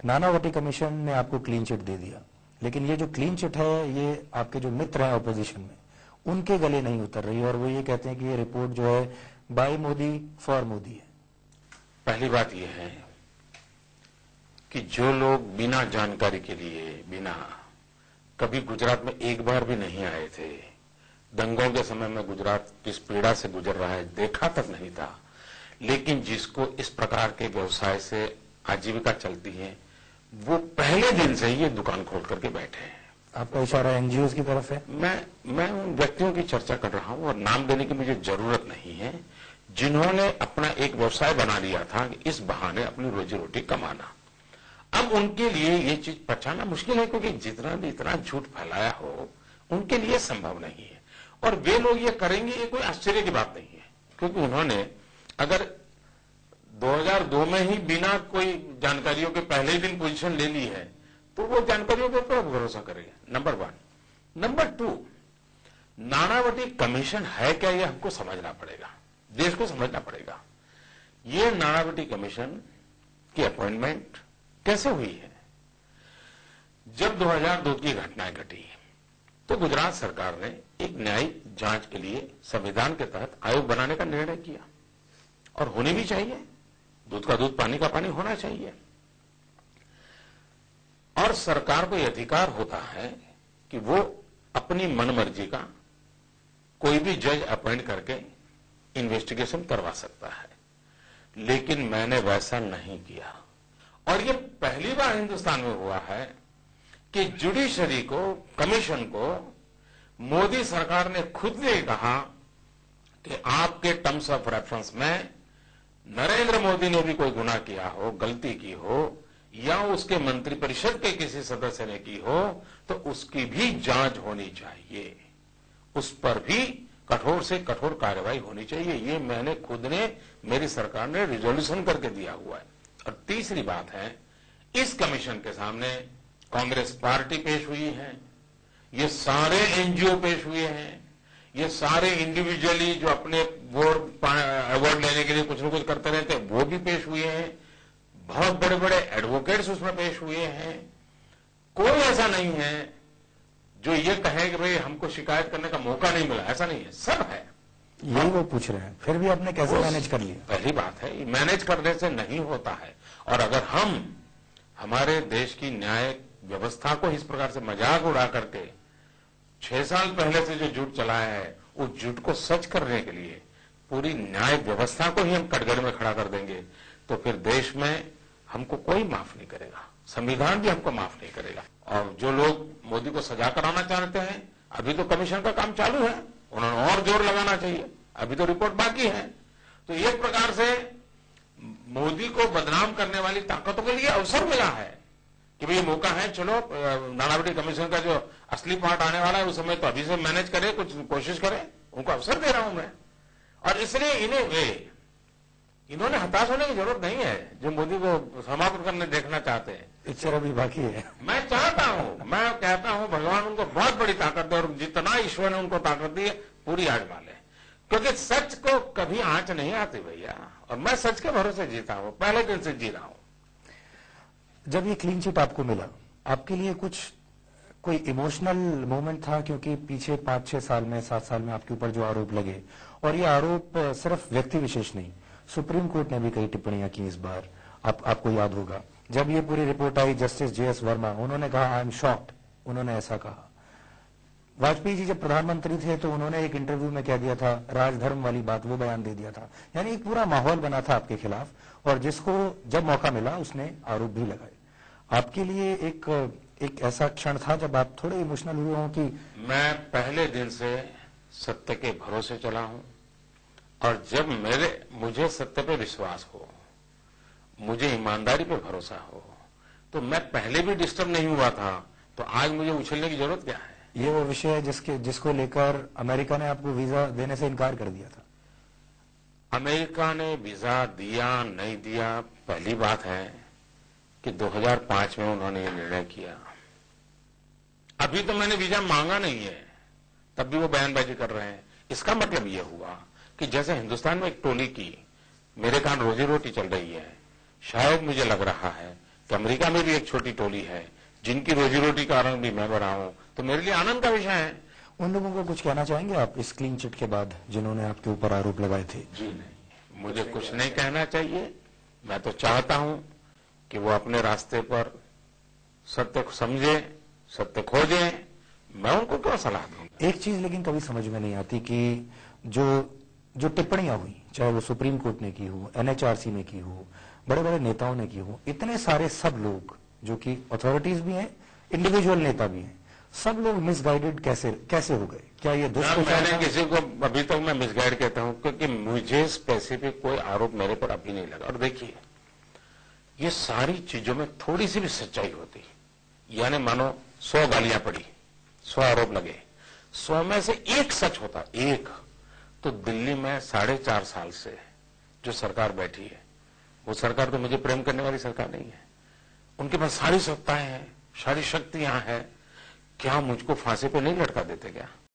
Nanavati commission ने आपको clean chit दे दिया, लेकिन ये जो क्लीन चिट है ये आपके जो मित्र हैं ऑपोजिशन में उनके गले नहीं उतर रही, और वो ये कहते हैं कि ये रिपोर्ट जो है बाय मोदी फॉर मोदी है। पहली बात यह है कि जो लोग बिना जानकारी के लिए, बिना कभी गुजरात में एक बार भी नहीं आए थे, दंगों के समय में गुजरात किस पीड़ा से गुजर रहा है देखा तक नहीं था, लेकिन जिसको इस प्रकार के व्यवसाय से आजीविका चलती है वो पहले दिन से ही ये दुकान खोल करके बैठे हैं। आपका इशारा एनजीओ की तरफ है? मैं उन व्यक्तियों की चर्चा कर रहा हूं और नाम देने की मुझे जरूरत नहीं है, जिन्होंने अपना एक व्यवसाय बना लिया था कि इस बहाने अपनी रोजी रोटी कमाना। अब उनके लिए ये चीज पहचानना मुश्किल है, क्योंकि जितना भी इतना झूठ फैलाया हो उनके लिए संभव नहीं है, और वे लोग ये करेंगे ये कोई आश्चर्य की बात नहीं है, क्योंकि उन्होंने अगर 2002 में ही बिना कोई जानकारियों के पहले ही दिन पोजीशन ले ली है तो वो जानकारियों के ऊपर भरोसा करेंगे, नंबर 1। नंबर 2, नानावटी कमीशन है क्या ये हमको समझना पड़ेगा, देश को समझना पड़ेगा। ये नानावटी कमीशन की अपॉइंटमेंट कैसे हुई है? जब 2002 की घटनाएं घटी तो गुजरात सरकार ने एक न्यायिक जांच के लिए संविधान के तहत आयोग बनाने का निर्णय किया, और होनी भी चाहिए, दूध का दूध पानी का पानी होना चाहिए। और सरकार को यह अधिकार होता है कि वो अपनी मनमर्जी का कोई भी जज अपॉइंट करके इन्वेस्टिगेशन करवा सकता है, लेकिन मैंने वैसा नहीं किया। और ये पहली बार हिंदुस्तान में हुआ है कि जुडिशरी को, कमीशन को मोदी सरकार ने खुद ने कहा कि आपके टर्म्स ऑफ रेफरेंस में नरेंद्र मोदी ने भी कोई गुनाह किया हो, गलती की हो, या उसके मंत्रिपरिषद के किसी सदस्य ने की हो तो उसकी भी जांच होनी चाहिए, उस पर भी कठोर से कठोर कार्रवाई होनी चाहिए। ये मैंने खुद ने, मेरी सरकार ने रिजोल्यूशन करके दिया हुआ है। और तीसरी बात है, इस कमीशन के सामने कांग्रेस पार्टी पेश हुई है, ये सारे एनजीओ पेश हुए हैं, ये सारे इंडिविजुअली जो अपने अवार्ड लेने के लिए कुछ न कुछ करते रहते हैं वो भी पेश हुए हैं, बहुत बड़े बड़े एडवोकेट्स उसमें पेश हुए हैं। कोई ऐसा नहीं है जो ये कहे कि भाई हमको शिकायत करने का मौका नहीं मिला, ऐसा नहीं है, सब है। यही वो पूछ रहे हैं, फिर भी आपने कैसे मैनेज कर लिया? पहली बात है, मैनेज करने से नहीं होता है, और अगर हम हमारे देश की न्याय व्यवस्था को इस प्रकार से मजाक उड़ा करके 6 साल पहले से जो झूठ चलाया है उस झूठ को सच करने के लिए पूरी न्याय व्यवस्था को ही हम कटघरे में खड़ा कर देंगे तो फिर देश में हमको कोई माफ नहीं करेगा, संविधान भी हमको माफ नहीं करेगा। और जो लोग मोदी को सजा कराना चाहते हैं, अभी तो कमीशन का काम चालू है, उन्होंने और जोर लगाना चाहिए, अभी तो रिपोर्ट बाकी है। तो एक प्रकार से मोदी को बदनाम करने वाली ताकतों के लिए अवसर मिला है कि भाई ये मौका है, चलो नानावटी कमीशन का जो असली पार्ट आने वाला है उस समय तो अभी से मैनेज करें, कुछ कोशिश करें, उनको अवसर दे रहा हूं मैं। और इसलिए इन्होंने हताश होने की जरूरत नहीं है, जो मोदी को समाप्त करने देखना चाहते हैं। पिक्चर अभी बाकी है। मैं चाहता हूं, मैं कहता हूं भगवान उनको बहुत बड़ी ताकत दे, और जितना ईश्वर ने उनको ताकत दी है पूरी आजमा ले, क्योंकि सच को कभी आंच नहीं आती भैया, और मैं सच के भरोसे जीता हूं, पहले दिन से जी रहा हूं। जब ये क्लीन चिट आपको मिला, आपके लिए कोई इमोशनल मोमेंट था? क्योंकि पीछे 5-6 साल में, 7 साल में आपके ऊपर जो आरोप लगे, और ये आरोप सिर्फ व्यक्ति विशेष नहीं, सुप्रीम कोर्ट ने भी कई टिप्पणियां की इस बार, आपको याद होगा। जब ये पूरी रिपोर्ट आई, जस्टिस JS वर्मा, उन्होंने कहा आई एम शॉक्ड, उन्होंने ऐसा कहा। वाजपेयी जी जब प्रधानमंत्री थे तो उन्होंने एक इंटरव्यू में कह दिया था, राजधर्म वाली बात, वो बयान दे दिया था। यानी एक पूरा माहौल बना था आपके खिलाफ, और जिसको जब मौका मिला उसने आरोप भी लगाए। आपके लिए एक ऐसा क्षण था जब आप थोड़े इमोशनल हुए हों कि मैं पहले दिन से सत्य के भरोसे चला हूं, और जब मुझे सत्य पे विश्वास हो, मुझे ईमानदारी पे भरोसा हो, तो मैं पहले भी डिस्टर्ब नहीं हुआ था, तो आज मुझे उछलने की जरूरत क्या है? ये वो विषय है जिसको लेकर अमेरिका ने आपको वीजा देने से इनकार कर दिया था। अमेरिका ने वीजा दिया नहीं दिया, पहली बात है कि 2005 में उन्होंने ये निर्णय किया। अभी तो मैंने वीजा मांगा नहीं है, तब भी वो बयानबाजी कर रहे हैं। इसका मतलब यह हुआ कि जैसे हिंदुस्तान में एक टोली की मेरे कारण रोजी रोटी चल रही है, शायद मुझे लग रहा है कि अमेरिका में भी एक छोटी टोली है जिनकी रोजी रोटी का कारण भी मैं बना हूं, तो मेरे लिए आनंद का विषय है। उन लोगों को कुछ कहना चाहेंगे आप इस क्लीन चिट के बाद जिन्होंने आपके ऊपर आरोप लगाए थे? जी नहीं, मुझे कुछ नहीं कहना चाहिए। मैं तो चाहता हूं कि वो अपने रास्ते पर सत्य को समझे, सत्य खोजे। मैं उनको क्यों सलाह दूंगा? एक चीज लेकिन कभी समझ में नहीं आती कि जो टिप्पणियां हुई, चाहे वो सुप्रीम कोर्ट ने की हो, एनएचआरसी ने की हो, बड़े बड़े नेताओं ने की हो, इतने सारे सब लोग जो कि अथॉरिटीज भी हैं, इंडिविजुअल नेता भी हैं, सब लोग मिसगाइडेड कैसे हो गए? क्या ये दुष्प्रचार? मैंने किसी को अभी तक मैं मिसगाइड कहता हूं क्योंकि मुझे स्पेसिफिक कोई आरोप मेरे पर अभी नहीं लगा। और देखिए, ये सारी चीजों में थोड़ी सी भी सच्चाई होती, यानी मानो 100 गालियां पड़ी, 100 आरोप लगे, 100 में से एक सच होता, एक, तो दिल्ली में 4.5 साल से जो सरकार बैठी है, वो सरकार तो मुझे प्रेम करने वाली सरकार नहीं है। उनके पास सारी सत्ताएं हैं, सारी शक्तियां हैं। क्या मुझको फांसी पे नहीं लटका देते क्या?